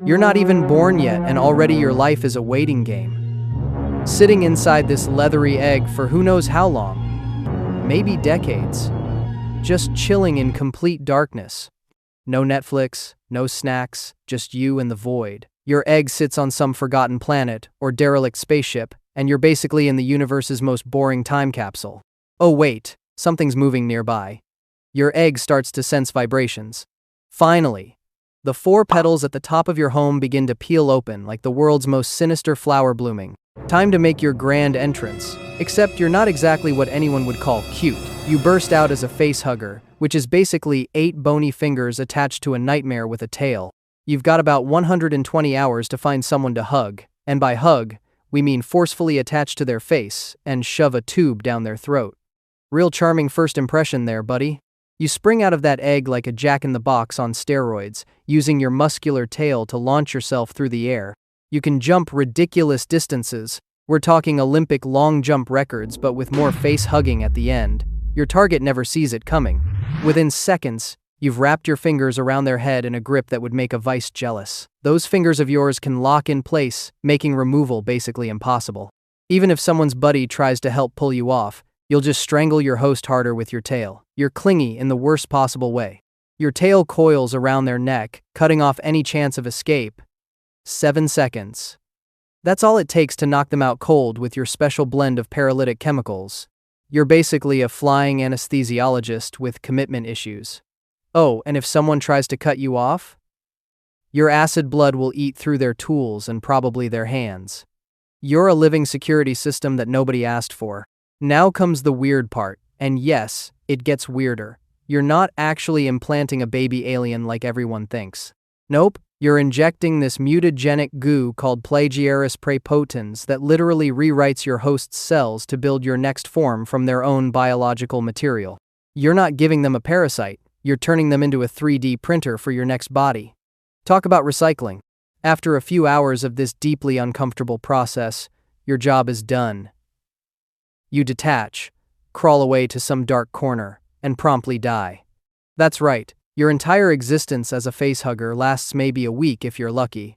You're not even born yet, and already your life is a waiting game. Sitting inside this leathery egg for who knows how long, maybe decades. Just chilling in complete darkness. No Netflix, no snacks, just you and the void. Your egg sits on some forgotten planet or derelict spaceship, and you're basically in the universe's most boring time capsule. Oh wait, something's moving nearby. Your egg starts to sense vibrations. Finally, the 4 petals at the top of your home begin to peel open like the world's most sinister flower blooming. Time to make your grand entrance. Except you're not exactly what anyone would call cute. You burst out as a face hugger, which is basically 8 bony fingers attached to a nightmare with a tail. You've got about 120 hours to find someone to hug, and by hug, we mean forcefully attach to their face and shove a tube down their throat. Real charming first impression there, buddy. You spring out of that egg like a jack-in-the-box on steroids, using your muscular tail to launch yourself through the air. You can jump ridiculous distances. We're talking Olympic long jump records, but with more face hugging at the end. Your target never sees it coming. Within seconds, you've wrapped your fingers around their head in a grip that would make a vice jealous. Those fingers of yours can lock in place, making removal basically impossible. Even if someone's buddy tries to help pull you off, you'll just strangle your host harder with your tail. You're clingy in the worst possible way. Your tail coils around their neck, cutting off any chance of escape. 7 seconds. That's all it takes to knock them out cold with your special blend of paralytic chemicals. You're basically a flying anesthesiologist with commitment issues. Oh, and if someone tries to cut you off, your acid blood will eat through their tools and probably their hands. You're a living security system that nobody asked for. Now comes the weird part, and yes, it gets weirder. You're not actually implanting a baby alien like everyone thinks. Nope, you're injecting this mutagenic goo called Plagiaris praepotens that literally rewrites your host's cells to build your next form from their own biological material. You're not giving them a parasite, you're turning them into a 3D printer for your next body. Talk about recycling. After a few hours of this deeply uncomfortable process, your job is done. You detach, crawl away to some dark corner, and promptly die. That's right, your entire existence as a facehugger lasts maybe a week if you're lucky.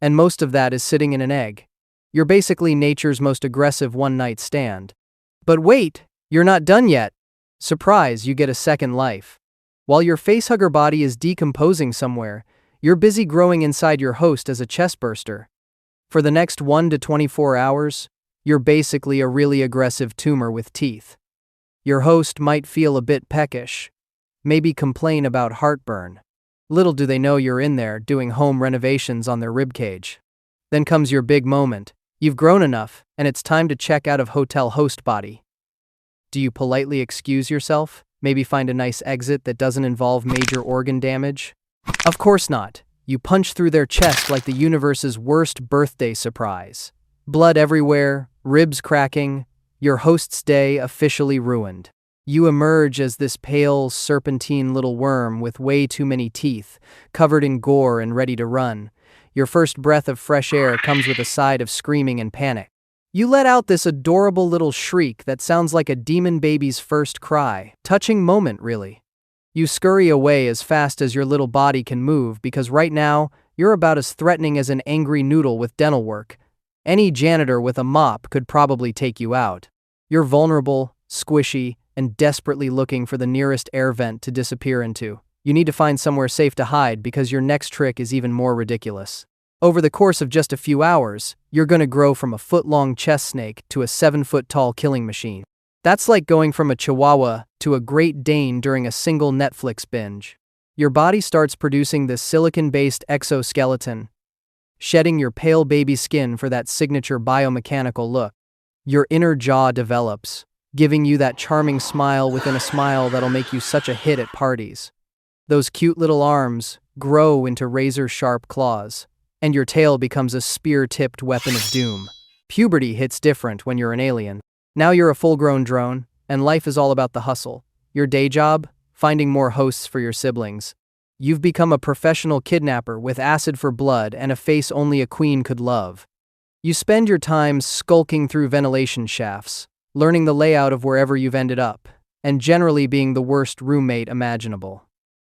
And most of that is sitting in an egg. You're basically nature's most aggressive one-night stand. But wait, you're not done yet. Surprise, you get a second life. While your facehugger body is decomposing somewhere, you're busy growing inside your host as a chestburster. For the next 1 to 24 hours, you're basically a really aggressive tumor with teeth. Your host might feel a bit peckish, maybe complain about heartburn. Little do they know you're in there doing home renovations on their ribcage. Then comes your big moment. You've grown enough, and it's time to check out of hotel host body. Do you politely excuse yourself? Maybe find a nice exit that doesn't involve major organ damage? Of course not. You punch through their chest like the universe's worst birthday surprise. Blood everywhere, ribs cracking, your host's day officially ruined. You emerge as this pale, serpentine little worm with way too many teeth, covered in gore and ready to run. Your first breath of fresh air comes with a side of screaming and panic. You let out this adorable little shriek that sounds like a demon baby's first cry. Touching moment, really. You scurry away as fast as your little body can move because right now, you're about as threatening as an angry noodle with dental work. Any janitor with a mop could probably take you out. You're vulnerable, squishy, and desperately looking for the nearest air vent to disappear into. You need to find somewhere safe to hide because your next trick is even more ridiculous. Over the course of just a few hours, you're going to grow from a foot-long chest snake to a 7-foot-tall killing machine. That's like going from a Chihuahua to a Great Dane during a single Netflix binge. Your body starts producing this silicon-based exoskeleton, shedding your pale baby skin for that signature biomechanical look. Your inner jaw develops, giving you that charming smile within a smile that'll make you such a hit at parties. Those cute little arms grow into razor-sharp claws, and your tail becomes a spear-tipped weapon of doom. Puberty hits different when you're an alien. Now you're a full-grown drone, and life is all about the hustle. Your day job? Finding more hosts for your siblings. You've become a professional kidnapper with acid for blood and a face only a queen could love. You spend your time skulking through ventilation shafts, learning the layout of wherever you've ended up, and generally being the worst roommate imaginable.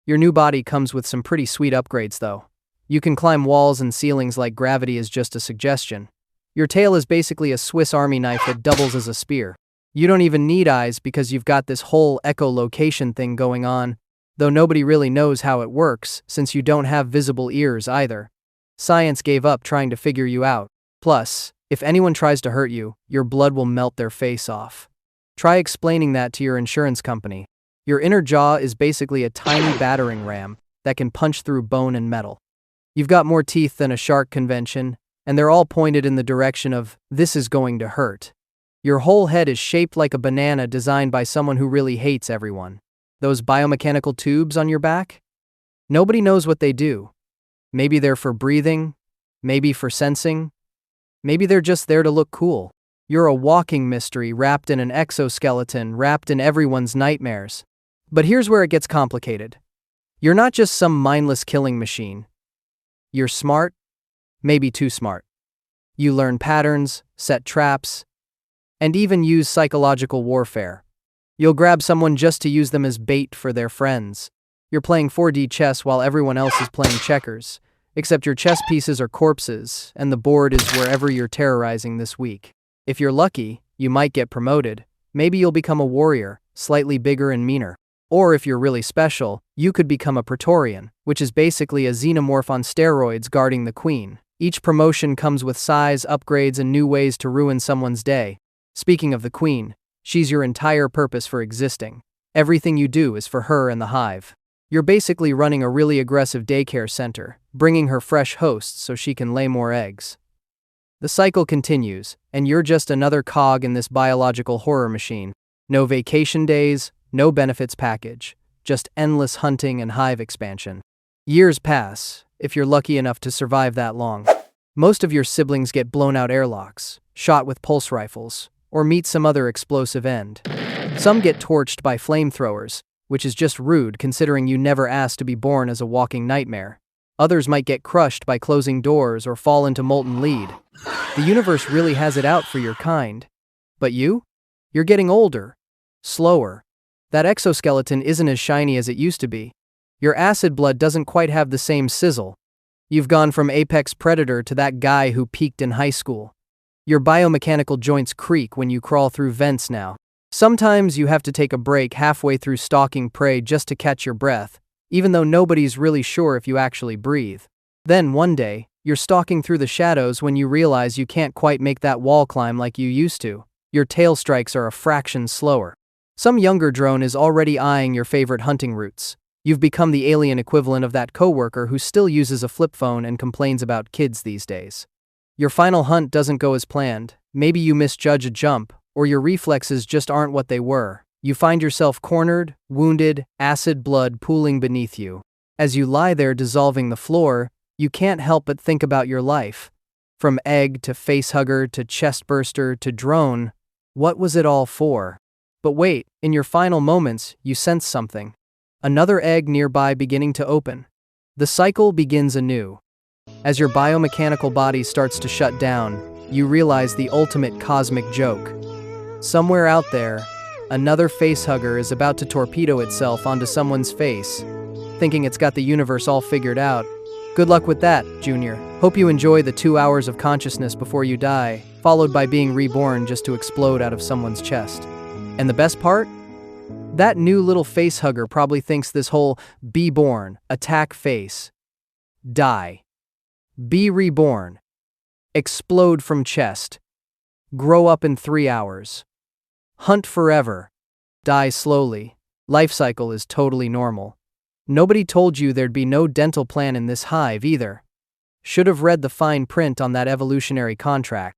Your new body comes with some pretty sweet upgrades though. You can climb walls and ceilings like gravity is just a suggestion. Your tail is basically a Swiss Army knife that doubles as a spear. You don't even need eyes because you've got this whole echolocation thing going on, though nobody really knows how it works since you don't have visible ears either. Science gave up trying to figure you out. Plus, if anyone tries to hurt you, your blood will melt their face off. Try explaining that to your insurance company. Your inner jaw is basically a tiny battering ram that can punch through bone and metal. You've got more teeth than a shark convention, and they're all pointed in the direction of, this is going to hurt. Your whole head is shaped like a banana designed by someone who really hates everyone. Those biomechanical tubes on your back? Nobody knows what they do. Maybe they're for breathing, maybe for sensing, maybe they're just there to look cool. You're a walking mystery wrapped in an exoskeleton, wrapped in everyone's nightmares. But here's where it gets complicated. You're not just some mindless killing machine. You're smart, maybe too smart. You learn patterns, set traps, and even use psychological warfare. You'll grab someone just to use them as bait for their friends. You're playing 4D chess while everyone else is playing checkers, except your chess pieces are corpses, and the board is wherever you're terrorizing this week. If you're lucky, you might get promoted. Maybe you'll become a warrior, slightly bigger and meaner. Or if you're really special, you could become a Praetorian, which is basically a Xenomorph on steroids guarding the queen. Each promotion comes with size, upgrades, and new ways to ruin someone's day. Speaking of the queen, she's your entire purpose for existing. Everything you do is for her and the hive. You're basically running a really aggressive daycare center, bringing her fresh hosts so she can lay more eggs. The cycle continues, and you're just another cog in this biological horror machine. No vacation days, no benefits package, just endless hunting and hive expansion. Years pass, if you're lucky enough to survive that long. Most of your siblings get blown out airlocks, shot with pulse rifles, or meet some other explosive end. Some get torched by flamethrowers, which is just rude considering you never asked to be born as a walking nightmare. Others might get crushed by closing doors or fall into molten lead. The universe really has it out for your kind. But you? You're getting older, slower. That exoskeleton isn't as shiny as it used to be. Your acid blood doesn't quite have the same sizzle. You've gone from apex predator to that guy who peaked in high school. Your biomechanical joints creak when you crawl through vents now. Sometimes you have to take a break halfway through stalking prey just to catch your breath, even though nobody's really sure if you actually breathe. Then one day, you're stalking through the shadows when you realize you can't quite make that wall climb like you used to. Your tail strikes are a fraction slower. Some younger drone is already eyeing your favorite hunting routes. You've become the alien equivalent of that coworker who still uses a flip phone and complains about kids these days. Your final hunt doesn't go as planned. Maybe you misjudge a jump, or your reflexes just aren't what they were. You find yourself cornered, wounded, acid blood pooling beneath you. As you lie there dissolving the floor, you can't help but think about your life. From egg to facehugger to chestburster to drone, what was it all for? But wait, in your final moments, you sense something. Another egg nearby beginning to open. The cycle begins anew. As your biomechanical body starts to shut down, you realize the ultimate cosmic joke. Somewhere out there, another facehugger is about to torpedo itself onto someone's face, thinking it's got the universe all figured out. Good luck with that, Junior. Hope you enjoy the 2 hours of consciousness before you die, followed by being reborn just to explode out of someone's chest. And the best part? That new little facehugger probably thinks this whole be born, attack face, die, be reborn, explode from chest, grow up in 3 hours, hunt forever, die slowly, lifecycle is totally normal. Nobody told you there'd be no dental plan in this hive either. Should have read the fine print on that evolutionary contract.